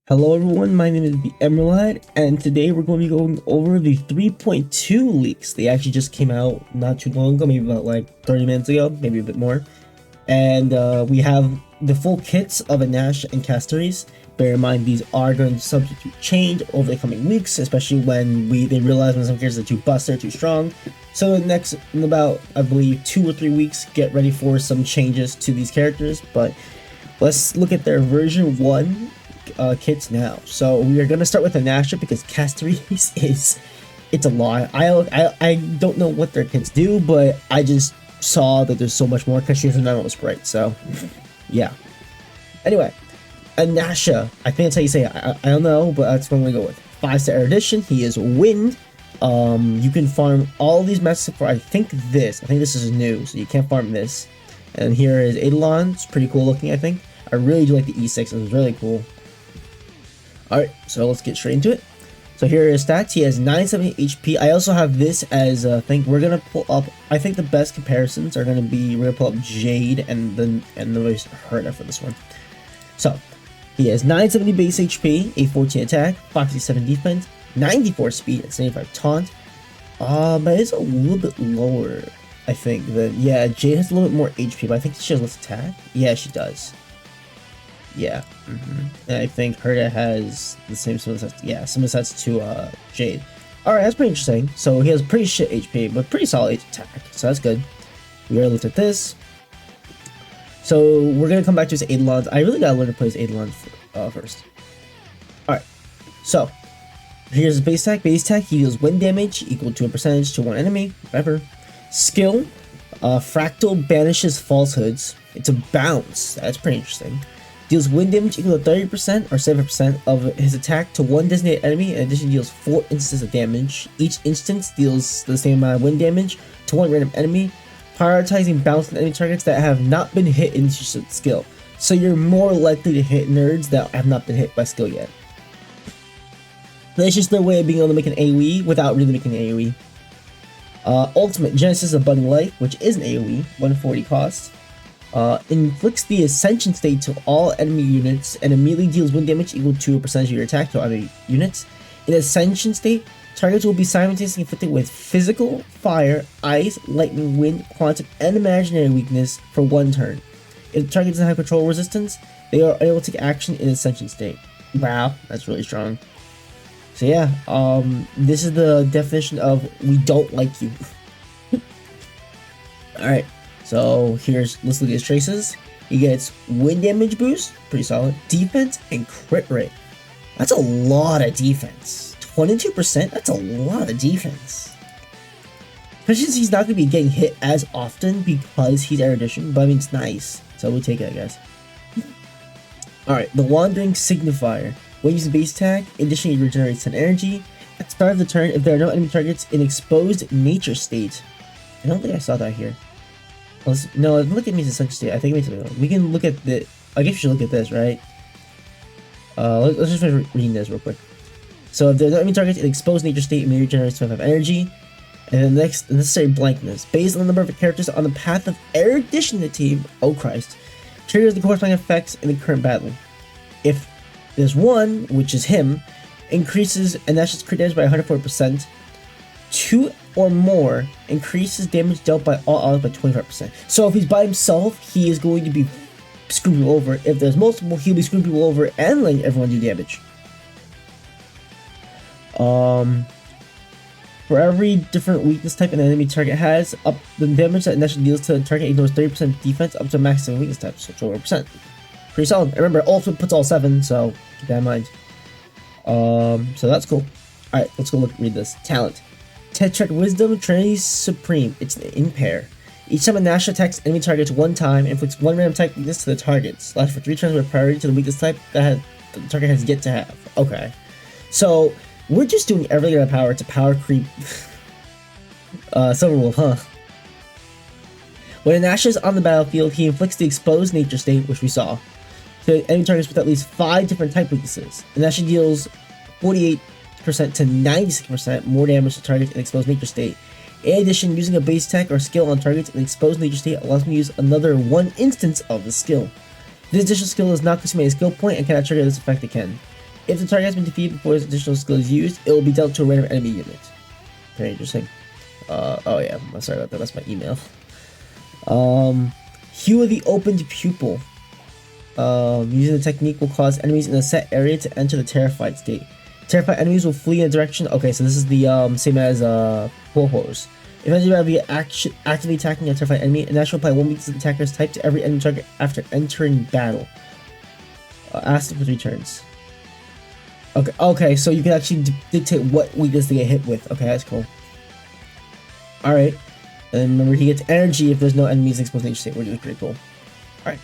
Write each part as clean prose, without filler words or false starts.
Hello everyone, my name is the Emerald, and today we're going to be going over the 3.2 leaks. They actually just came out not too long ago, maybe about like 30 minutes ago, maybe a bit more. And we have the full kits of Anaxa and Castorice. Bear in mind, these are going to subject to change over the coming weeks, especially when they realize when some characters are too busted or too strong. So next, in about, I believe, 2 or 3 weeks, get ready for some changes to these characters. But let's look at their version 1 kits now. So we are gonna start with Anaxa because Castorice it's a lot. I don't know what their kits do, but I just saw that there's so much more because she's a normal sprite. So yeah. Anyway, Anaxa, I think that's how you say it. I don't know, but that's what I'm gonna go with. 5-star edition. He is wind. You can farm all these messages for I think this is new, so you can't farm this. And here is Eidolon. It's pretty cool looking, I think. I really do like the E6. It's really cool. Alright, so let's get straight into it. So here are his stats. He has 970 HP. I also have this as I think we're gonna pull up. I think the best comparisons are gonna be we're gonna pull up Jade and the Herta for this one. So he has 970 base HP, a 14 attack, 557 defense, 94 speed, and 75 taunt. But it's a little bit lower, I think. Yeah, Jade has a little bit more HP, but I think she has less attack. Yeah, she does. Yeah, and I think Herta has the same stats. Yeah, similar stats to Jade. Alright, that's pretty interesting. So he has pretty shit HP, but pretty solid attack, so that's good. We already looked at this. So we're gonna come back to his Eidolons. I really gotta learn to play his Eidolons first. Alright, so here's his base attack. Base attack, he deals wind damage equal to a percentage to one enemy, whatever. Skill, Fractal banishes falsehoods. It's a bounce. That's pretty interesting. Deals wind damage equal to 30% or 7% of his attack to one designated enemy. In addition, deals 4 instances of damage. Each instance deals the same amount of wind damage to one random enemy, prioritizing bounce on enemy targets that have not been hit in skill. So you're more likely to hit nerds that have not been hit by skill yet. That's just their way of being able to make an AoE without really making an AoE. Ultimate Genesis of Budding Life, which is an AoE, 140 cost. Inflicts the Ascension State to all enemy units and immediately deals wind damage equal to a percentage of your attack to other units. In Ascension State, targets will be simultaneously inflicted with physical, fire, ice, lightning, wind, quantum, and imaginary weakness for one turn. If the target doesn't have control resistance, they are able to take action in Ascension State. Wow, that's really strong. So yeah, this is the definition of we don't like you. Alright. So let's look at his traces. He gets wind damage boost, pretty solid. Defense and crit rate. That's a lot of defense. 22%, that's a lot of defense. Especially since he's not going to be getting hit as often because he's erudition, but I mean it's nice. So we'll take it, I guess. Alright, the Wandering Signifier. When using base attack, additionally regenerates 10 energy. At the start of the turn, if there are no enemy targets in exposed nature state. I don't think I saw that here. No, look at me Ascension State. I think we can look at the. I guess we should look at this, right? Let's just finish reading this real quick. So if there's no enemy targets in exposed nature state, it may regenerate 25 energy. And then next, necessary blankness. Based on the number of characters on the path of erudition in the team, oh Christ, triggers the corresponding effects in the current battle. If there's one, which is him, increases Anasha's crit damage by 140%. 2 or more increases damage dealt by all odds by 25%. So if he's by himself, he is going to be screwing people over. If there's multiple, he'll be screwing people over and letting everyone do damage. For every different weakness type an enemy target has, up the damage that Anaxa deals to the target ignores 30% defense up to maximum weakness type, so 12%. Pretty solid. Remember, ultimate puts all 7, so keep that in mind. So that's cool. Alright, let's go read this. Talent. Tetrad Wisdom, Trinity Supreme. It's an impair. Each time Anaxa attacks enemy targets one time, inflicts one random type weakness to the targets. Lasts for 3 turns with priority to the weakness type that the target has yet to have. Okay. So, we're just doing everything in our power to power creep Silverwolf, huh? When Anaxa is on the battlefield, he inflicts the exposed nature state, which we saw, to enemy targets with at least 5 different type weaknesses. Anaxa deals 48% to 96% more damage to targets in exposed nature state. In addition, using a base attack or skill on targets in exposed nature state allows me to use another one instance of the skill. This additional skill is not consuming a skill point and cannot trigger this effect again. If the target has been defeated before this additional skill is used, it will be dealt to a random enemy unit. Very interesting. Oh yeah, I'm sorry about that. That's my email. Hue of the opened pupil. Using the technique will cause enemies in a set area to enter the terrified state. Terrified enemies will flee in a direction. Okay, so this is the same as Warhorse. If an enemy will be actively attacking a terrified enemy, an action will apply 1 weakness of the attacker's type to every enemy target after entering battle. Ask for 3 turns. Okay, so you can actually dictate what weakness they get hit with. Okay, that's cool. Alright. And remember, he gets energy if there's no enemies exposed in each state, which is pretty cool. Alright.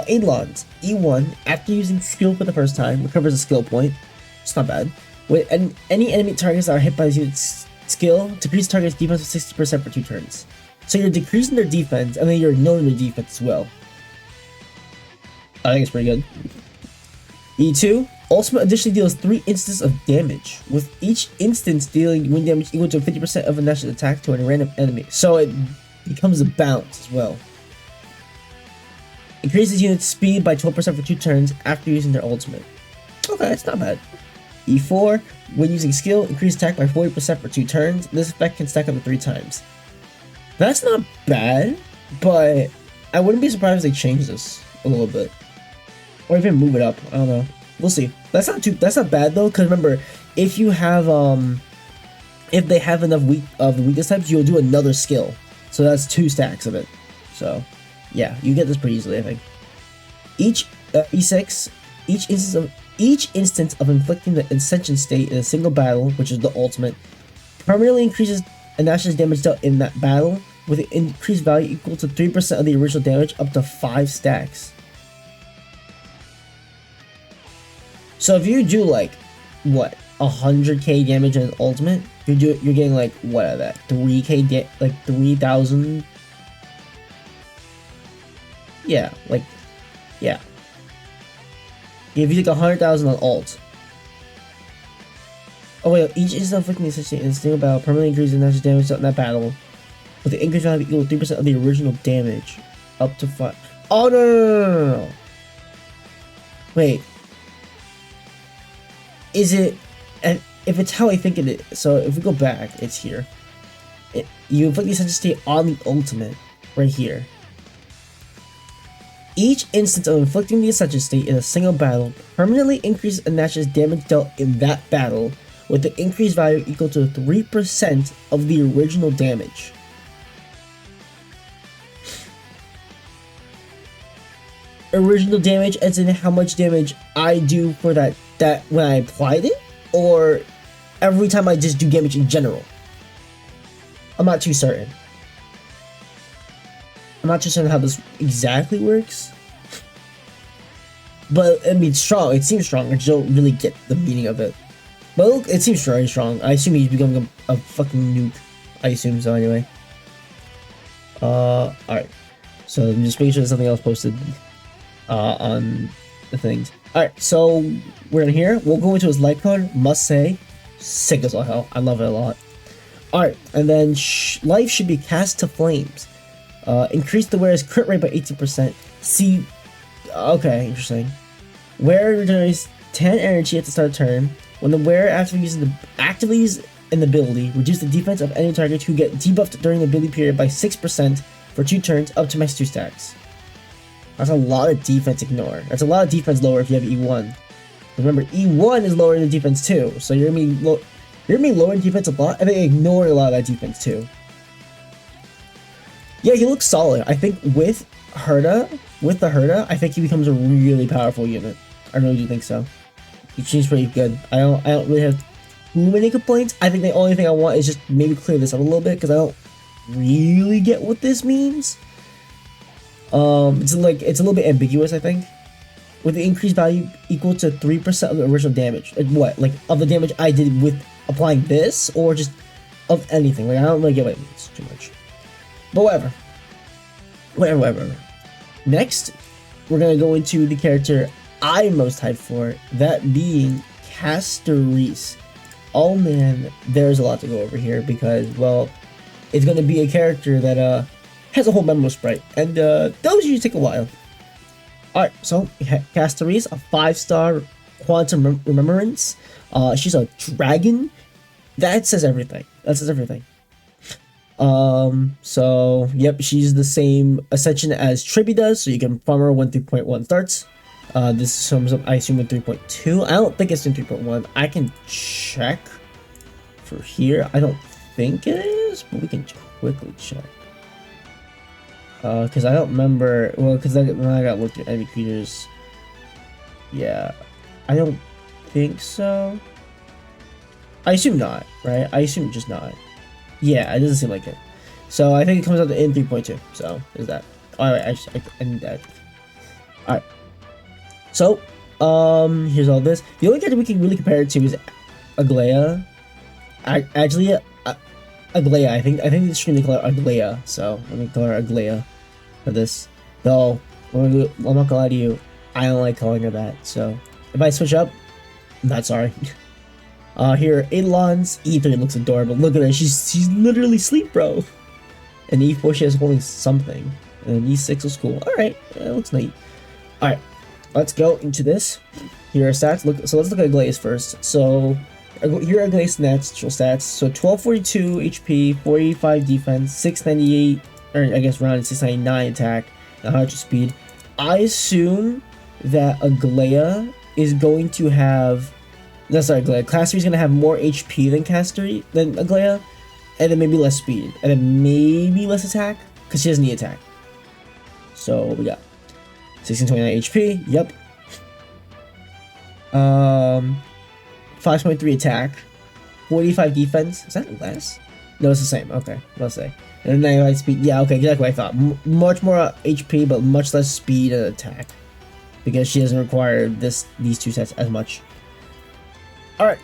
Eidolons. E1, after using skill for the first time, recovers a skill point. It's not bad. When any enemy targets that are hit by this unit's skill, decrease target's defense of 60% for 2 turns. So you're decreasing their defense, and then you're ignoring their defense as well. I think it's pretty good. E2, Ultimate additionally deals 3 instances of damage, with each instance dealing wind damage equal to 50% of a natural attack to a random enemy. So it becomes a bounce as well. Increases unit's speed by 12% for 2 turns after using their ultimate. Okay, it's not bad. E4, when using skill, increase attack by 40% for 2 turns. This effect can stack up to 3 times. That's not bad, but I wouldn't be surprised if they change this a little bit. Or even move it up. I don't know. We'll see. That's not bad though, because remember, if you have if they have enough weakness types, you'll do another skill. So that's 2 stacks of it. So yeah, you get this pretty easily, I think. Each E6, each instance of inflicting the ascension state in a single battle, which is the ultimate, permanently increases a national's damage dealt in that battle with an increased value equal to 3% of the original damage up to 5 stacks. So if you do like what 100k damage in an ultimate, you're getting like what out of that 3k like 3,000. Yeah, like yeah. If you take 100,000 on ult. Oh wait, each instant inflicting the associated in a single battle permanently increases the national damage dealt in that battle with the increased value equal to 3% of the original damage up to 5. Oh no. Wait. Is it, and if it's how I think it is, so if we go back, it's here. You inflict the ascension state on the ultimate, right here. Each instance of inflicting the ascension state in a single battle permanently increases a national's damage dealt in that battle with the increased value equal to 3% of the original damage. Original damage as in how much damage I do for that when I applied it, or every time I just do damage in general. I'm not too certain. I'm not too certain how this exactly works. But I mean, strong. It seems strong. I just don't really get the meaning of it. But look, it seems very strong. I assume he's becoming a fucking nuke. I assume so anyway. Alright. So I'm just making sure there's something else posted on the things. Alright, so we're in here. We'll go into his light card. Must say, sick as all hell. I love it a lot. Alright, and then life should be cast to flames. Increase the wearer's crit rate by 18%. See, okay, interesting. Wearer generates 10 energy at the start of turn. When the wearer actively uses an ability, reduce the defense of any target who get debuffed during the ability period by 6% for 2 turns up to max 2 stacks. That's a lot of defense ignore. That's a lot of defense lower if you have E1. Remember, E1 is lowering the defense too, so you're gonna be lowering defense a lot, and then ignoring a lot of that defense too. Yeah, he looks solid. I think with the Herda, I think he becomes a really powerful unit. I really do think so. He seems pretty good. I don't really have too many complaints. I think the only thing I want is just maybe clear this up a little bit, because I don't really get what this means. It's a little bit ambiguous, I think. With the increased value equal to 3% of the original damage. Like what? Like of the damage I did with applying this, or just of anything? Like I don't really get what it means too much. But whatever. Next, we're gonna go into the character I'm most hyped for, that being Castorice. Oh man, there's a lot to go over here because, well, it's gonna be a character that has a whole memo sprite, and those usually take a while. Alright, so Castorice, a 5-star Quantum Remembrance. She's a dragon. That says everything. That says everything. So yep, she's the same ascension as Triby does, so you can farm her when 3.1 starts. This sums up, I assume, in 3.2. I don't think it's in 3.1. I can check for here. I don't think it is, but we can quickly check. Because I don't remember. Well, because when I got looked at enemy creatures, yeah, I don't think so. I assume not, right? I assume just not. Yeah, it doesn't seem like it. So I think it comes out in 3.2. So there's that. Alright, I need that. Alright. So, here's all this. The only character we can really compare it to is Aglaya. Actually, Aglaya. I think the stream they call her Aglaya. So let me call her Aglaya for this. Though, I'm not gonna lie to you, I don't like calling her that. So if I switch up, I'm not sorry. Here, Eidolon's E3 looks adorable. Look at her, she's literally sleep, bro. And E4 she has holding something. And E6 was cool. Alright, it looks neat. Alright, let's go into this. Here are stats. So let's look at Aglaya's first. So here are Aglaya's natural stats. So 1242 HP, 45 defense, 698, or I guess rounded 699 attack, 100 speed. I assume that Aglaya is going to have. No, sorry, Aglaya. Castorice is gonna have more HP than Aglaya, and then maybe less speed, and then maybe less attack, because she doesn't need attack. So what we got 1629 HP. Yep. 5.3 attack, 45 defense. Is that less? No, it's the same. Okay, let's say. And then 95 speed. Yeah, okay, exactly what I thought. Much more HP, but much less speed and attack, because she doesn't require these two sets as much. Alright,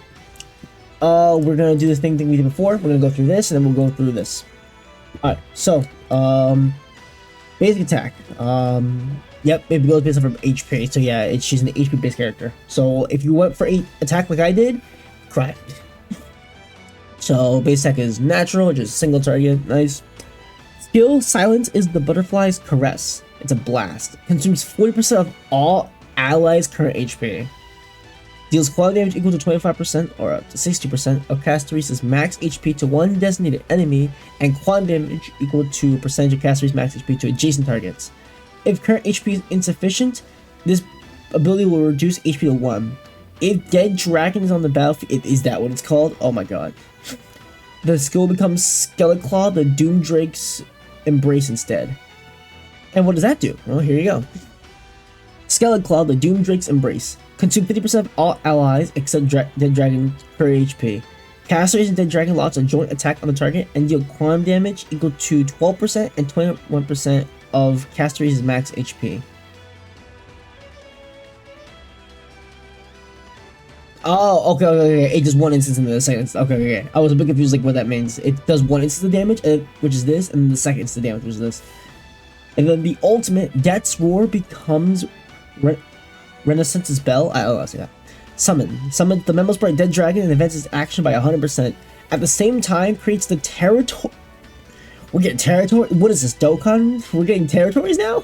we're gonna do the same thing we did before. We're gonna go through this, and then we'll go through this. Alright, so, basic attack. Yep, it goes based off of HP, so yeah, she's an HP based character. So if you went for 8 attack like I did, cry. So base attack is natural, which is single target, nice. Skill Silence is the butterfly's caress. It's a blast. Consumes 40% of all allies' current HP. Deals quality damage equal to 25% or up to 60% of Castorice's max HP to one designated enemy, and quantum damage equal to a percentage of Castorice's max HP to adjacent targets. If current HP is insufficient, this ability will reduce HP to 1. If Dead Dragon is on the battlefield, is that what it's called? Oh my god. The skill becomes Skeletclaw, the Doom Drake's Embrace instead. And what does that do? Well, here you go. Skeletclaw, the Doom Drake's Embrace. Consume 50% of all allies except Dead Dragon per HP. Castorice and Dead Dragon launch a joint attack on the target and deal quantum damage equal to 12% and 21% of Castorice's max HP. Oh, okay. It does one instance in the second. Okay. I was a bit confused, like what that means. It does one instance of damage, which is this, and then the second instance of damage, which is this. And then the ultimate, Death's Roar becomes Renaissance's Bell. I'll say that. Summon the Memo Sprite Dead Dragon and advances its action by 100%. At the same time, creates the territory. We're getting territory. What is this, Dokkan? We're getting territories now?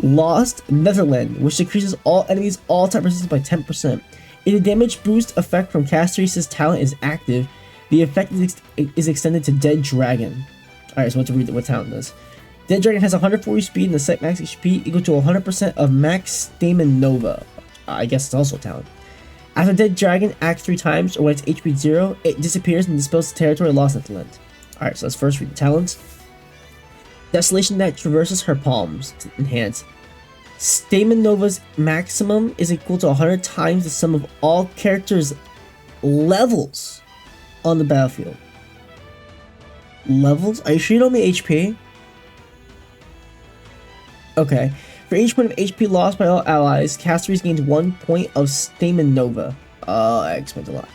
Lost Netherland, which decreases all enemies' all-type resistance by 10%. If the damage boost effect from Castorice's talent is active, the effect is extended to Dead Dragon. Alright, so let's read what talent does. Dead Dragon has 140 speed and the set max HP equal to 100% of max Stamen Nova. I guess it's also a talent. After Dead Dragon acts 3 times, or when its HP is 0, it disappears and dispels the territory lost at the land. Alright, so let's first read the talents. Desolation that traverses her palms to enhance. Stamen Nova's maximum is equal to 100 times the sum of all characters' levels on the battlefield. Levels? Are you sure you don't mean HP? Okay. For each point of HP lost by all allies, Castorice gains 1 point of Stamen Nova. That explains a lot.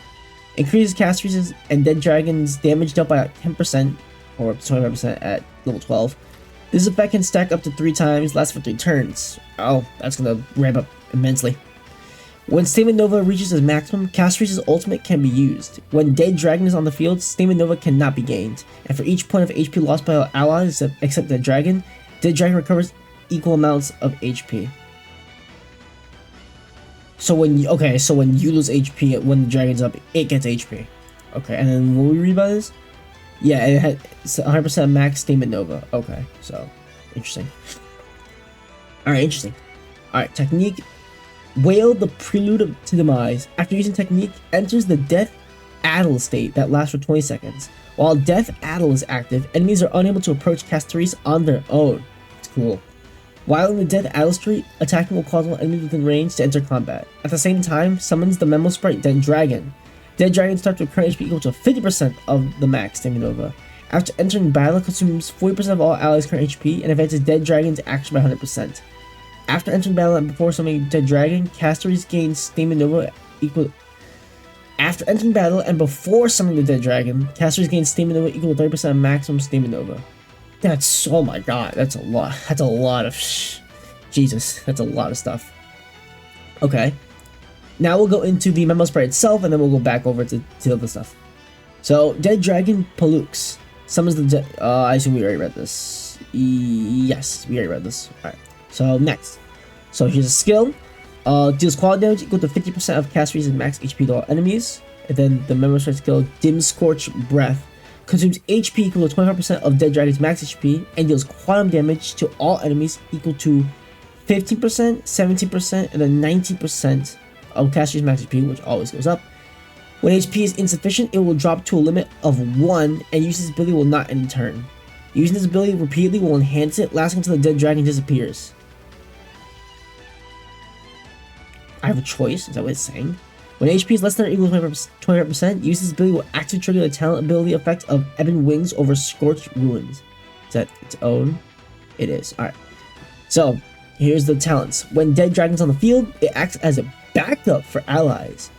Increases Castorice's and Dead Dragon's damage dealt by 10%, or up to 25% at level 12. This effect can stack up to 3 times, lasts for 3 turns. Oh, that's gonna ramp up immensely. When Stamen Nova reaches its maximum, Castorice's ultimate can be used. When Dead Dragon is on the field, Stamen Nova cannot be gained. And for each point of HP lost by all allies except Dead Dragon recovers equal amounts of HP. So when you, okay, so when you lose HP, when the dragon's up, it gets HP. Okay, and then what we read about this? Yeah, it had 100% max Stamen Nova. Okay, so interesting. All right, interesting. All right, technique. Wail the Prelude to Demise. After using technique, enters the Death Addle state that lasts for 20 seconds. While Death Addle is active, enemies are unable to approach Castorice on their own. It's cool. While in the Death Addle state, attacking will cause all enemies within range to enter combat. At the same time, summons the Memo Sprite Dead Dragon. Dead Dragon starts with current HP equal to 50% of the max Stamen Nova. After entering battle, it consumes 40% of all allies' current HP and advances Dead Dragon's action by 100%. After entering battle and before summoning Dead Dragon, Castorice gains Stamen Nova equal. After entering battle and before summoning the Dead Dragon, Castorice gains Stamen Nova equal to 30% of maximum Stamen Nova. That's, oh my god, that's a lot. That's a lot of Jesus, that's a lot of stuff. Okay. Now we'll go into the Memo Sprite itself, and then we'll go back over to the other stuff. So, Dead Dragon Palux summons the Dead. I assume we already read this. Yes, we already read this. Alright. So, next. So, here's a skill. Deals quality damage equal to 50% of Castorice's max HP to all enemies. And then the Memo Sprite skill, Dim Scorch Breath, consumes HP equal to 25% of Dead Dragon's max HP and deals quantum damage to all enemies equal to 15%, 17%, and then 19% of Castorice's max HP, which always goes up. When HP is insufficient, it will drop to a limit of 1, and using this ability will not end in turn. Using this ability repeatedly will enhance it, lasting until the Dead Dragon disappears. I have a choice, is that what it's saying? When HP is less than or equal to 25%, use this ability will actively trigger the talent ability effect of Ebon Wings over Scorched Ruins. Is that its own? It is. Alright. So, here's the talents. When Dead Dragon's on the field, it acts as a backup for allies.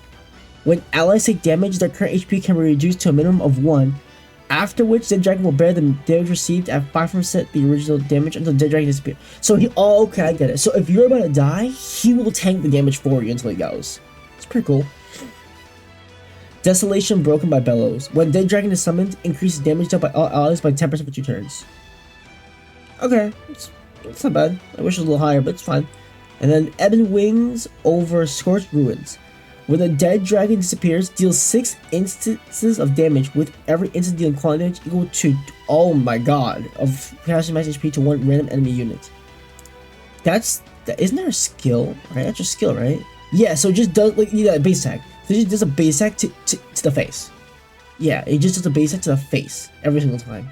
When allies take damage, their current HP can be reduced to a minimum of 1, after which Dead Dragon will bear the damage received at 5% the original damage until Dead Dragon disappears. So he, oh, okay, I get it. So if you're about to die, he will tank the damage for you until he goes. It's pretty cool. Desolation Broken by Bellows. When Dead Dragon is summoned, increases damage dealt by all allies by 10% for 2 turns. Okay, it's not bad. I wish it was a little higher, but it's fine. And then Ebon Wings over Scorched Ruins. When the Dead Dragon disappears, deals 6 instances of damage, with every instant dealing quality damage equal to, oh my god, of Castorice's max HP to 1 random enemy unit. Isn't there a skill? Right, that's your skill, right? Yeah, so it just does, like, yeah, base attack. So it just does a base attack to the face. Yeah, it just does a base attack to the face every single time.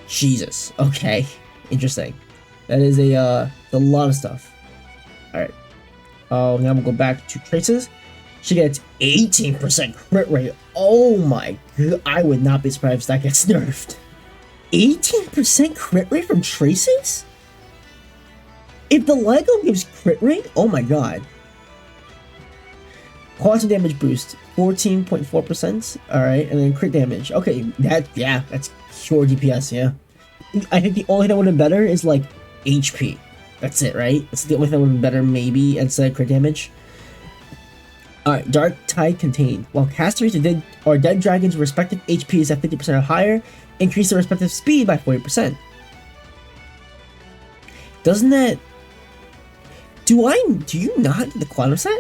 Jesus. Okay. Interesting. That is a lot of stuff. Alright. Oh, now we'll go back to traces. She gets 18% crit rate. Oh my god. I would not be surprised if that gets nerfed. 18% crit rate from traces? If the Lego gives crit rate, oh my god. Quantum damage boost, 14.4%. Alright, and then crit damage. Okay, that's pure DPS, yeah. I think the only thing that would have been better is like HP. That's it, right? That's the only thing that would have been better, maybe, instead of crit damage. Alright, Dark Tide Contained. While Castorice or Dead Dragon's respective HP is at 50% or higher, increase their respective speed by 40%. Doesn't that... Do you not get the quantum set?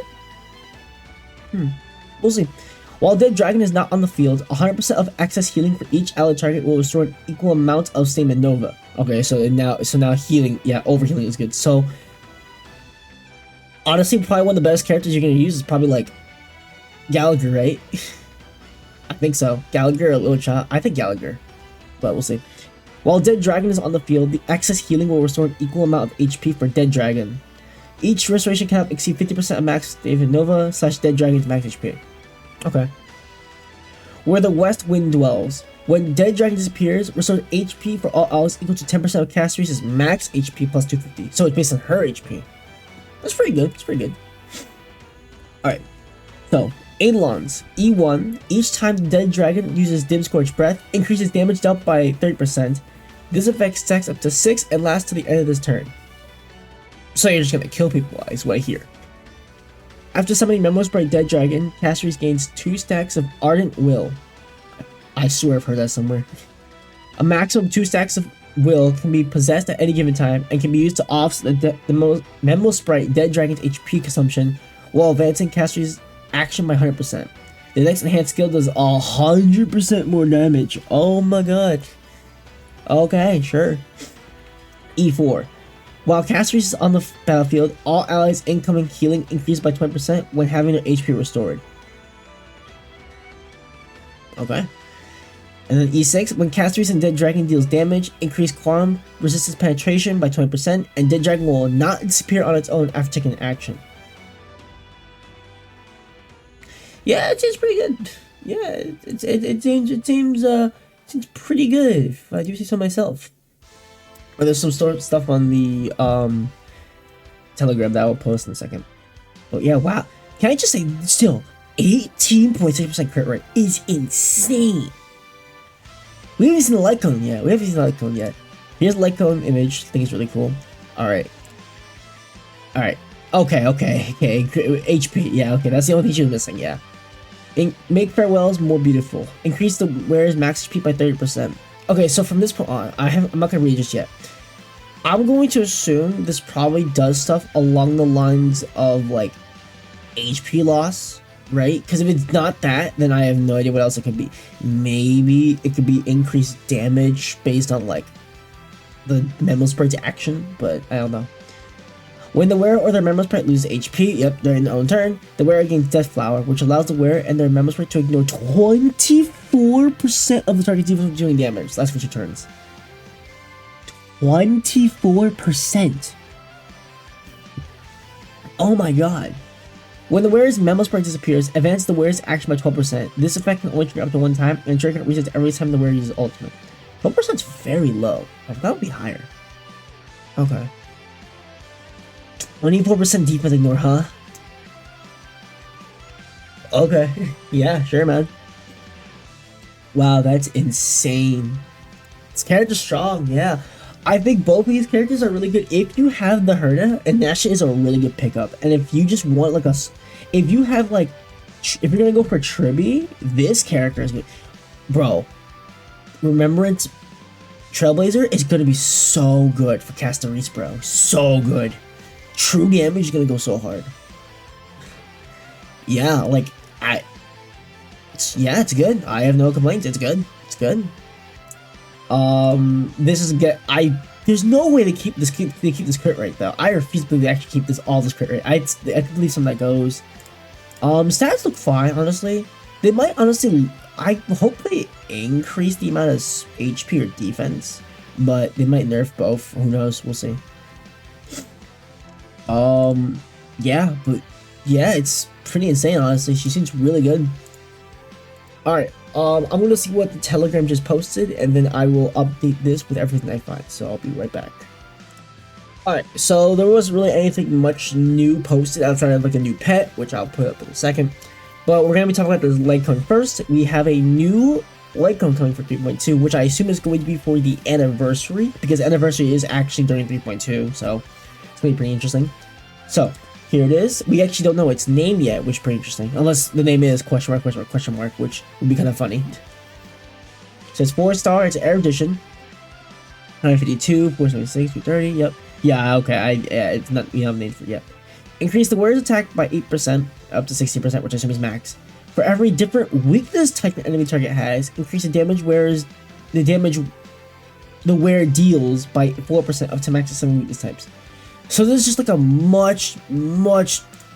We'll see. While Dead Dragon is not on the field, 100% of excess healing for each allied target will restore an equal amount of Stamen Nova. Okay, so now healing, yeah, overhealing is good. So honestly, probably one of the best characters you're gonna use is probably like Gallagher, right? I think so. Gallagher or Little Child. I think Gallagher, but we'll see. While Dead Dragon is on the field, the excess healing will restore an equal amount of HP for Dead Dragon. Each restoration cannot exceed 50% of max Stamen Nova / Dead Dragon's max HP. Okay. Where the West Wind dwells. When Dead Dragon disappears, restore HP for all allies equal to 10% of Castorice's max HP plus 250. So it's based on her HP. That's pretty good. It's pretty good. Alright. So, Eidolons. E1. Each time the Dead Dragon uses Dim Scorch Breath, increases damage dealt by 30%. This effect stacks up to 6 and lasts to the end of this turn. So you're just gonna kill people, is what I hear. After summoning Memo Sprite Dead Dragon, Castorice gains 2 stacks of Ardent Will. I swear I've heard that somewhere. A maximum of 2 stacks of will can be possessed at any given time and can be used to offset the Memo Sprite Dead Dragon's HP consumption while advancing Castorice's action by 100%. The next enhanced skill does 100% more damage. Oh my god. Okay, sure. E4. While Castorice is on the battlefield, all allies' incoming healing increases by 20% when having their HP restored. Okay. And then E6, when Castorice and Dead Dragon deals damage, increase quantum resistance penetration by 20%, and Dead Dragon will not disappear on its own after taking an action. Yeah, it seems pretty good. Yeah, it seems pretty good, if I do say so myself. But there's some stuff on the Telegram that I will post in a second. But yeah, wow. Can I just say, still, 18.6% crit rate is insane. We haven't seen the light cone yet. Here's the light cone image. I think it's really cool. Alright. Okay. HP. Yeah, okay. That's the only thing she was missing, yeah. Make farewells more beautiful. Increase the wearer's max HP by 30%. Okay, so from this point on, I'm not gonna read it just yet. I'm going to assume this probably does stuff along the lines of, like, HP loss. Right? Because if it's not that, then I have no idea what else it could be. Maybe it could be increased damage based on, like, the Memo Sprite's action, but I don't know. When the wearer or their Memo Sprite loses HP, yep, during their own turn, the wearer gains Death Flower, which allows the wearer and their Memo Sprite to ignore 24% of the target's defense doing damage. That's for 2 turns. 24%. Oh my god. When the wearer's Memo Sprite disappears, advance the wearer's action by 12%. This effect can only trigger up to 1 time, and trigger resets every time the wearer uses ultimate. 12% is very low. That would be higher. Okay. 24% defense ignore, huh? Okay. Yeah, sure, man. Wow, that's insane. This character's strong, yeah. I think both of these characters are really good. If you have the Herda, Anaxa is a really good pickup. And if you just want like if you have like, if you're gonna go for Triby, this character is good. Bro, Remembrance Trailblazer is gonna be so good for Castorice, bro. So good. True damage is gonna go so hard. Yeah, like, it's good. I have no complaints. It's good. It's good. This is there's no way to keep this crit rate though. I refuse to believe they actually keep all this crit rate. I can believe some that goes. Stats look fine, honestly. They might honestly, I hope they increase the amount of HP or defense, but they might nerf both. Who knows? We'll see. Yeah, but yeah, it's pretty insane, honestly. She seems really good. Alright, I'm gonna see what the Telegram just posted, and then I will update this with everything I find, so I'll be right back. Alright, so there wasn't really anything much new posted outside of like a new pet, which I'll put up in a second. But we're gonna be talking about this light cone first. We have a new light cone coming for 3.2, which I assume is going to be for the anniversary, because anniversary is actually during 3.2, so it's gonna be pretty interesting. So, here it is. We actually don't know its name yet, which is pretty interesting. Unless the name is question mark, which would be kind of funny. So it's 4-star, it's Erudition. 952, 476, 230, yep. Yeah, okay, it's not, we don't have a name for it yet. Increase the wearer's attack by 8%, up to 60%, which I assume is max. For every different weakness type an enemy target has, increase the damage the wearer deals by 4% up to max of 7 weakness types. So this is just like a much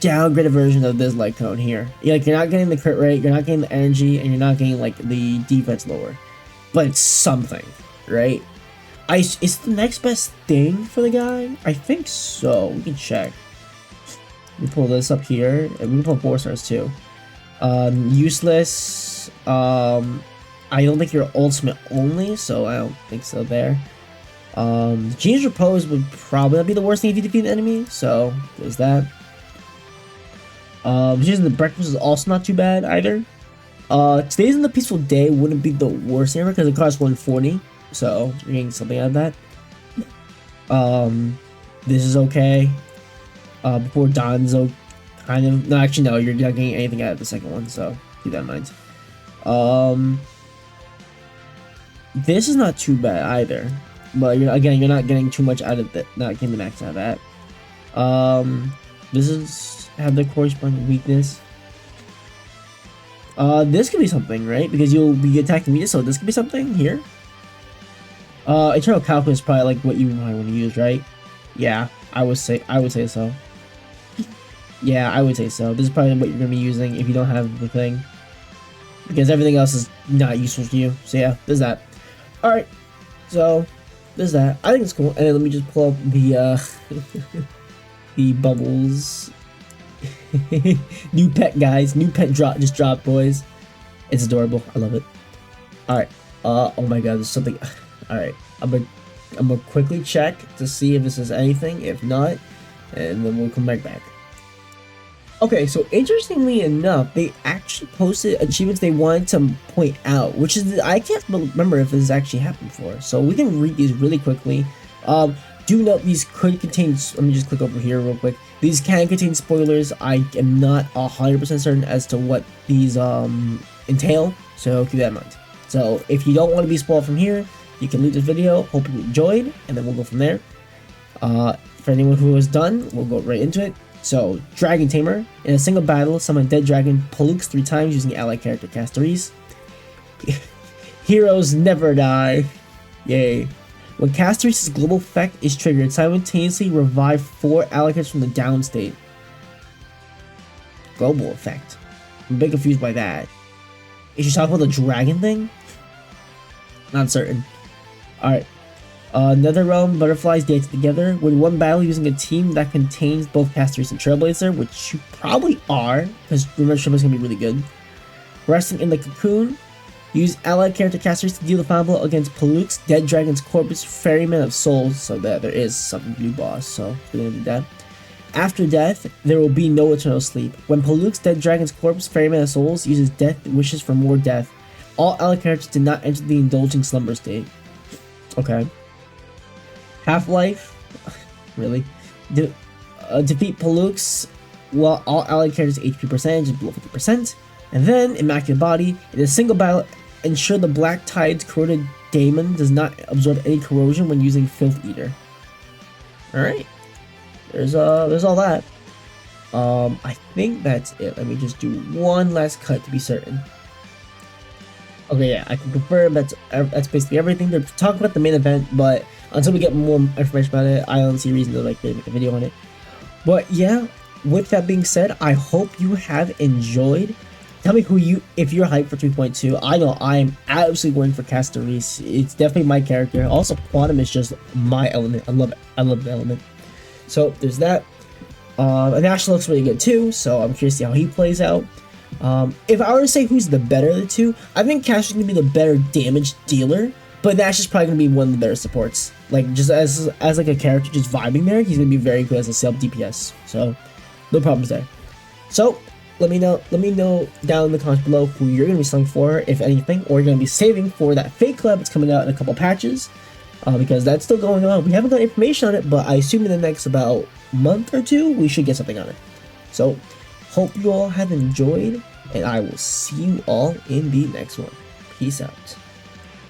downgraded version of this light cone here. Like, you're not getting the crit rate, you're not getting the energy, and you're not getting like the defense lower. But it's something, right? Is the next best thing for the guy? I think so. We can check. We pull this up here, and we can pull 4 stars too. Useless. I don't think you're ultimate only, so I don't think so there. Genius Repose would probably not be the worst thing if you defeat an enemy, so there's that. Using the breakfast is also not too bad either. Today's in the Peaceful Day wouldn't be the worst ever because it costs 140, so you're getting something out of that. This is okay. Before Dawn's kind of, no, actually no, you're not getting anything out of the second one, so keep that in mind. This is not too bad either. but you're not getting too much out of that. Not getting the max out of that. This is have the corresponding weakness. This could be something, right? Because you'll be attacking me, so this could be something here. Internal calculus is probably like what you might want to use, right? Yeah, I would say so. Yeah, I would say so. This is probably what you're gonna be using if you don't have the thing, because everything else is not useful to you. So yeah, there's that. All right, so there's that. I think it's cool. And then let me just pull up the the bubbles. New pet, guys. New pet just dropped, boys. It's adorable. I love it. All right. Oh my god, there's something. All right. I'm gonna quickly check to see if this is anything. If not, and then we'll come back. Okay, so interestingly enough, they actually posted achievements they wanted to point out, which is, I can't remember if this has actually happened before. So we can read these really quickly. Do note these could contain, let me just click over here real quick. These can contain spoilers. I am not 100% certain as to what these entail, so keep that in mind. So if you don't want to be spoiled from here, you can leave this video. Hope you enjoyed, and then we'll go from there. For anyone who is done, we'll go right into it. So, Dragon Tamer. In a single battle, summon dead dragon Pollux 3 times using allied character Castorice. Heroes never die. Yay. When Castorice's global effect is triggered, simultaneously revive 4 allied characters from the down state. Global effect. I'm a bit confused by that. Is she talking about the dragon thing? Not certain. Alright. Netherrealm butterflies dance together. Win one battle using a team that contains both Castorice and Trailblazer, which you probably are, because remember Trailblazer's gonna be really good. Resting in the cocoon. Use allied character Castorice to deal the final blow against Pollux, Dead Dragon's Corpus, Ferryman of Souls, so that there is some new boss, so we're gonna do that. After death, there will be no eternal sleep. When Pollux, Dead Dragon's Corpus, Ferryman of Souls uses death wishes for more death, all allied characters did not enter the indulging slumber state. Okay. Half-Life, really? Defeat Pollux while all allied characters' HP percentage is below 50%. And then, Immaculate Body. In a single battle, ensure the Black Tide's corroded daemon does not absorb any corrosion when using Filth Eater. Alright. There's all that. I think that's it. Let me just do one last cut to be certain. Okay, yeah, I can confirm that's basically everything. They're talking about the main event, but until we get more information about it, I don't see a reason to make a video on it. But yeah, with that being said, I hope you have enjoyed. Tell me if you're hyped for 3.2. I know I'm absolutely going for Castorice. It's definitely my character. Also, Quantum is just my element. I love the element. So there's that. Anaxa looks really good too, so I'm curious to see how he plays out. If I were to say who's the better of the two, I think Cash is gonna be the better damage dealer, but Nash is probably gonna be one of the better supports. Like just as like a character just vibing there, he's gonna be very good as a self DPS. So no problems there. So let me know down in the comments below who you're gonna be selling for, if anything, or you're gonna be saving for that fake club that's coming out in a couple patches. Because that's still going on. We haven't got information on it, but I assume in the next about month or two we should get something on it. So hope you all have enjoyed, and I will see you all in the next one. Peace out.